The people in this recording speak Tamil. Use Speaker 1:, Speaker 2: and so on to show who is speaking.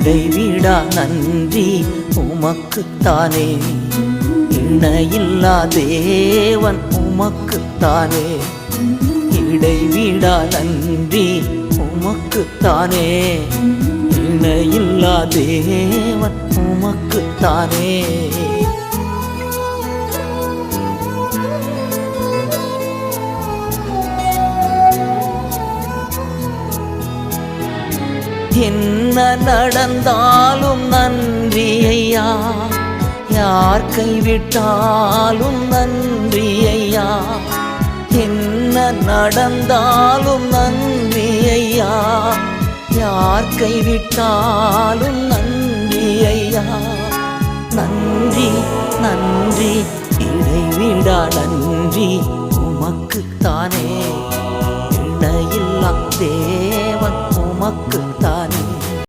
Speaker 1: இடைவிடா நன்றி உமக்குத்தானே, இணையில்லா தேவன் உமக்குத்தானே. இடைவிடா நன்றி உமக்குத்தானே, இணையில்லா தேவன் உமக்குத்தானே. என்ன நடந்தாலும் நன்றி ஐயா, யார் கைவிட்டாலும் நன்றி ஐயா. என்ன நடந்தாலும் நன்றி ஐயா, யார் கைவிட்டாலும் நன்றி ஐயா. நன்றி நன்றி இடைவிடா நன்றி உமக்குத்தானே, இணையில்லா தேவன் உமக்குத்தானே.